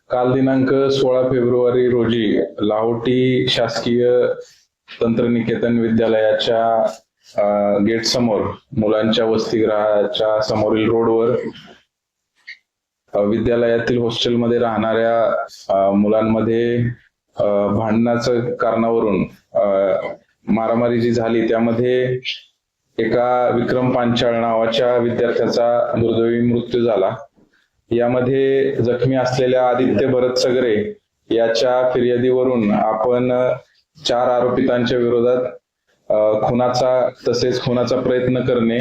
काल दिनांक 16 फेब्रुवारी रोजी लाहोटी शासकीय तंत्रनिकेतन विद्यालयाच्या गेट समोर मुलांच्या वसतिगृहाच्या समोरील रोडवर विद्यालयातील हॉस्टेलमध्ये राहणाऱ्या मुलांमध्ये भांडणाच्या कारणावरून मारामारी जी झाली त्यामध्ये एका विक्रम पांचाळ नावाच्या विद्यार्थ्याचा दुर्दैवी मृत्यू झाला। यामध्ये जखमी असलेल्या आदित्य भरत सगरे याच्या फिर्यादीवरून आपण 4 आरोपितांच्या विरोधात खुनाचा प्रयत्न करणे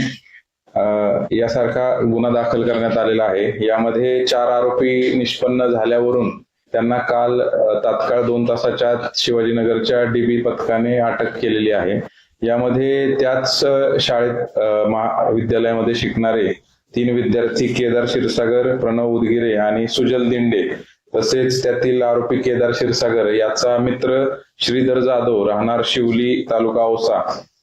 यासारखा गुन्हा दाखल करण्यात आलेला आहे। यामध्ये 4 आरोपी निष्पन्न झाल्यावरून त्यांना काल तात्काळ 2 तासाच्या आत शिवाजीनगरच्या डीबी पथकाने अटक केलेली आहे। यामध्ये त्याच शाळेत महाविद्यालयामध्ये शिकणारे 3 विद्यार्थी केदार क्षीरसागर, प्रणव उदगिरे आणि सुजल दिंडे तसेच त्यातील आरोपी केदार क्षीरसागर याचा मित्र श्रीधर जाधव राहणार शिवली तालुका औसा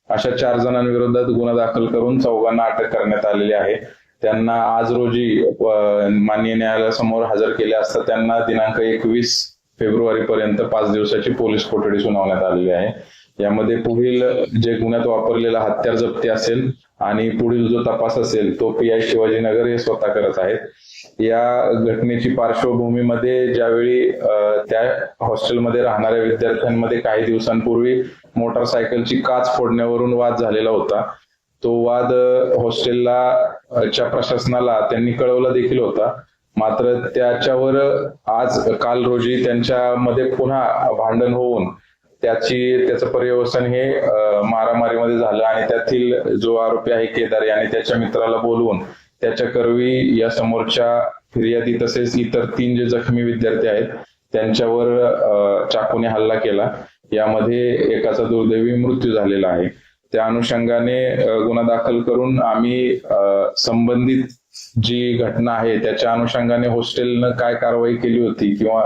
अशा 4 जणांविरोधात गुन्हा दाखल करून 4घांना अटक करण्यात आलेली आहे। त्यांना आज रोजी माननीय न्यायालयासमोर हजर केले असता त्यांना दिनांक 21 फेब्रुवारी पर्यंत 5 दिवसाची पोलीस कोठडी सुनावण्यात आलेली आहे। यामध्ये पुढील जे गुन्ह्यात वापरलेला हत्यार जप्ती असेल आणि पुढील जो तपास असेल तो PI शिवाजीनगर हे स्वतः करत आहेत। या घटनेची पार्श्वभूमीमध्ये ज्यावेळी त्या हॉस्टेलमध्ये राहणाऱ्या विद्यार्थ्यांमध्ये काही दिवसांपूर्वी मोटारसायकलची काच फोडण्यावरून वाद झालेला होता। तो वाद हॉस्टेलच्या प्रशासनाला त्यांनी कळवला देखील होता, मात्र त्याच्यावर काल रोजी त्यांच्यामध्ये पुन्हा भांडण होऊन त्याचं पर्यवसन हे मारामारीमध्ये झालं आणि त्यातील जो आरोपी आहे केदार याने त्याच्या मित्राला बोलवून त्याच्या करवी या समोरच्या फिर्यादी तसेच इतर 3 जे जखमी विद्यार्थी आहेत त्यांच्यावर चाकूने हल्ला केला। यामध्ये एकाचा दुर्दैवी मृत्यू झालेला आहे। त्या अनुषंगाने गुन्हा दाखल करून आम्ही संबंधित जी घटना आहे त्याच्या अनुषंगाने हॉस्टेलनं काय कारवाई केली होती किंवा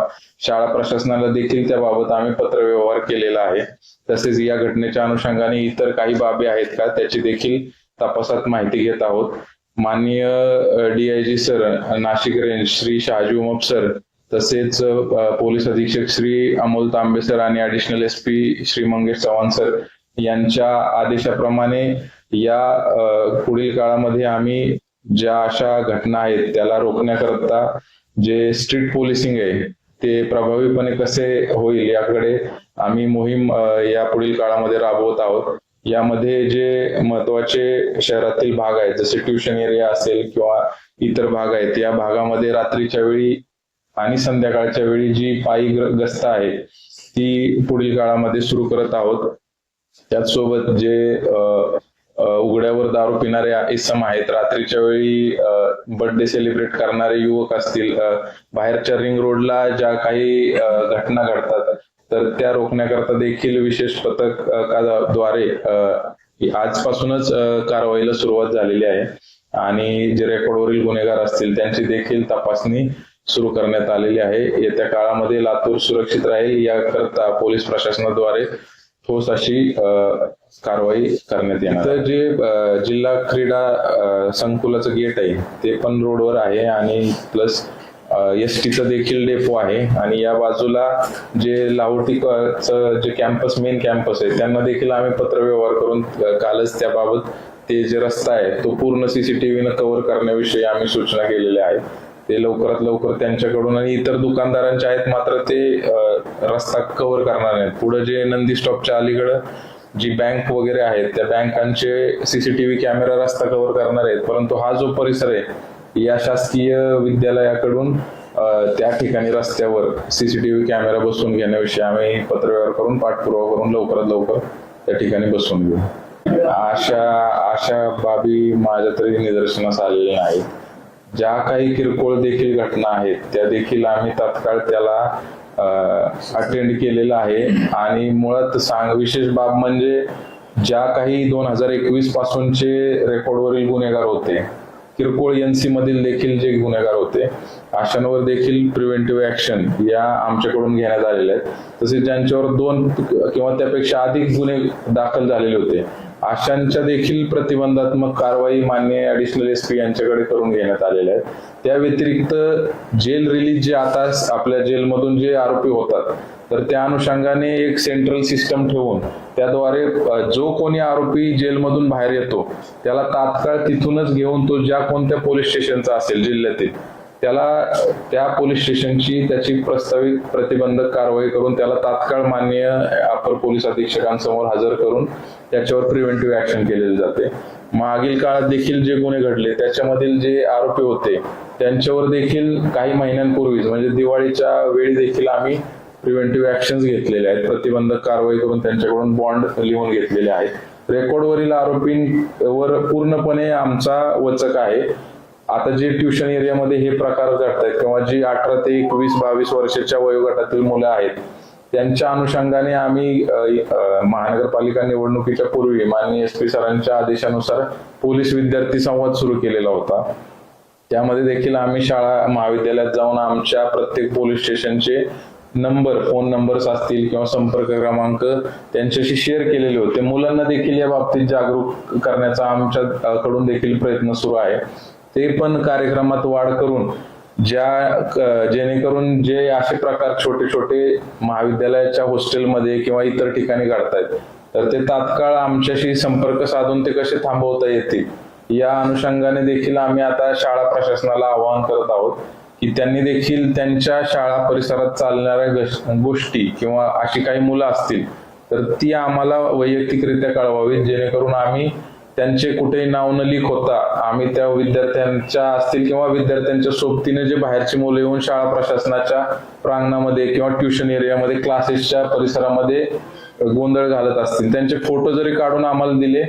शाळा प्रशासनाला देखील त्याबाबत आम्ही पत्रव्यवहार केलेला आहे। तसेच या घटनेच्या अनुषंगाने इतर काही बाबी आहेत का त्याची देखील तपासात माहिती घेत आहोत। माननीय DIG sir Nashik range Shri Shahaji Umap sir तसेच पोलीस अधीक्षक श्री अमोल तांबे सर आणि additional SP Shri Mangesh Chavan sir यांच्या आदेशाप्रमाणे या पुढील काळामध्ये आम्ही ज्या अशा घटना आहेत त्याला रोखण्याकरता जे स्ट्रीट पोलिसिंग आहे ते प्रभावीपणे कसे होईल याकडे आम्ही मोहीम या पुढील काळामध्ये राबवत आहोत। यामध्ये जे महत्वाचे शहरातील भाग आहेत जसे ट्युशन एरिया असेल किंवा इतर भाग आहेत या भागामध्ये रात्रीच्या वेळी आणि संध्याकाळच्या वेळी जी पायी गस्त आहे ती पुढील काळामध्ये सुरू करत आहोत। त्याचसोबत जे उघड्यावर दारू पिणारे इसम आहेत, रात्रीच्या वेळी बर्थडे सेलिब्रेट करणारे युवक असतील, बाहेरच्या रिंग रोडला ज्या काही घटना घडतात तर त्या रोखण्याकरता देखील विशेष पथकाद्वारे आजपासूनच कारवाईला सुरुवात झालेली आहे आणि जे रेकॉर्डवरील गुन्हेगार असतील त्यांची देखील तपासणी सुरू करण्यात आलेली आहे। येत्या काळामध्ये लातूर सुरक्षित राहील याकरता पोलीस प्रशासनाद्वारे ठोस अशी कारवाई करण्यात येणार। तर जे जिल्हा क्रीडा संकुलाचं गेट आहे ते पण रोडवर आहे आणि प्लस STचं देखील डेपो आहे आणि या बाजूला जे लाहोटीचं जे मेन कॅम्पस आहे त्यांना देखील आम्ही पत्रव्यवहार करून कालच त्याबाबत ते जे रस्ता आहे तो पूर्ण CCTVनं कव्हर करण्याविषयी आम्ही सूचना केलेल्या आहेत। ते लवकरात लवकर त्यांच्याकडून आणि इतर दुकानदारांचे आहेत मात्र ते रस्ता कव्हर करणार नाहीत। पुढे जे नंदी स्टॉपच्या अलीकडे जी बँक वगैरे आहेत त्या बँकांचे CCTV कॅमेरा रस्ता कव्हर करणार आहेत, परंतु हा जो परिसर आहे या शासकीय विद्यालयाकडून त्या ठिकाणी रस्त्यावर CCTV कॅमेरा बसवून घेण्याविषयी आम्ही पत्रव्यवहार करून पाठपुरावा करून लवकरात लवकर त्या ठिकाणी बसवून घेऊ। अशा बाबी माझ्या तरी निदर्शनास आलेल्या नाहीत। ज्या काही किरकोळ देखील घटना आहेत त्या देखील आम्ही तात्काळ त्याला अटेंड केलेला आहे आणि मुळात विशेष बाब म्हणजे ज्या काही 2021 पासूनचे रेकॉर्डवरील गुन्हेगार होते, किरकोळ NC मधील देखील जे गुन्हेगार होते अशांवर देखील प्रिव्हेंटिव्ह ऍक्शन या आमच्याकडून घेण्यात आलेल्या आहेत। तसेच ज्यांच्यावर 2 किंवा त्यापेक्षा अधिक गुन्हे दाखल झालेले होते अशांच्या देखील प्रतिबंधात्मक कारवाई माननीय ऍडिशनल एसपी यांच्याकडे करून घेण्यात आलेल्या आहेत. त्या व्यतिरिक्त जेल रिलीज जे आता आपल्या जेलमधून जे आरोपी होतात तर त्या अनुषंगाने एक सेंट्रल सिस्टम ठेवून त्याद्वारे जो कोणी आरोपी जेलमधून बाहेर येतो त्याला तात्काळ तिथूनच घेऊन तो ज्या कोणत्या पोलीस स्टेशनचा असेल जिल्ह्यातील त्याला त्या पोलीस स्टेशनची त्याची प्रस्तावित प्रतिबंधक कारवाई करून त्याला तात्काळ माननीय अपर पोलीस अधीक्षकांसमोर हजर करून त्याच्यावर प्रिव्हेंटिव्ह ऍक्शन केलेले जाते. मागील काळात देखील जे गुन्हे घडले त्याच्यामधील जे आरोपी होते त्यांच्यावर देखील काही महिन्यांपूर्वीच म्हणजे दिवाळीच्या वेळी देखील आम्ही प्रिव्हेंटिव्ह ऍक्शन्स घेतलेले आहेत. प्रतिबंधक कारवाई करून त्यांच्याकडून बॉन्ड लिहून घेतलेले आहेत. रेकॉर्डवरील आरोपींवर पूर्णपणे आमचा वचक आहे. आता जे ट्युशन एरियामध्ये हे प्रकार घडत आहेत किंवा जी 18 ते 21-22 वर्षाच्या वयोगटातील मुलं आहेत त्यांच्या अनुषंगाने आम्ही महानगरपालिका निवडणुकीच्या पूर्वी माननीय एसपी सरांच्या आदेशानुसार पोलीस विद्यार्थी संवाद सुरू केलेला होता. त्यामध्ये देखील आम्ही शाळा महाविद्यालयात जाऊन आमच्या प्रत्येक पोलीस स्टेशनचे नंबर, फोन नंबर्स असतील किंवा संपर्क क्रमांक त्यांच्याशी शेअर केलेले होते. मुलांना देखील या बाबतीत जागरूक करण्याचा आमच्याकडून देखील प्रयत्न सुरू आहे. ते पण कार्यक्रमात वाढ करून जेणेकरून जे असे प्रकार छोटे छोटे महाविद्यालयाच्या हॉस्टेलमध्ये किंवा इतर ठिकाणी घडतायत तर ते तात्काळ आमच्याशी संपर्क साधून ते कसे थांबवता येतील या अनुषंगाने देखील आम्ही आता शाळा प्रशासनाला आवाहन करत आहोत की त्यांनी देखील त्यांच्या शाळा परिसरात चालणाऱ्या गोष्टी किंवा अशी काही मुलं असतील तर ती आम्हाला वैयक्तिकरित्या कळवावीत जेणेकरून आम्ही त्यांचे कुठेही नाव न लीक होता आम्ही त्या विद्यार्थ्यांच्या असतील किंवा विद्यार्थ्यांच्या सोबतीने जे बाहेरची मुलं येऊन शाळा प्रशासनाच्या प्रांगणामध्ये किंवा ट्युशन एरियामध्ये क्लासेसच्या परिसरामध्ये गोंधळ घालत असतील त्यांचे फोटो जरी काढून आम्हाला दिले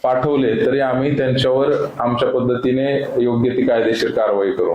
पाठवले तरी आम्ही त्यांच्यावर आमच्या पद्धतीने योग्य ती कायदेशीर कारवाई करू.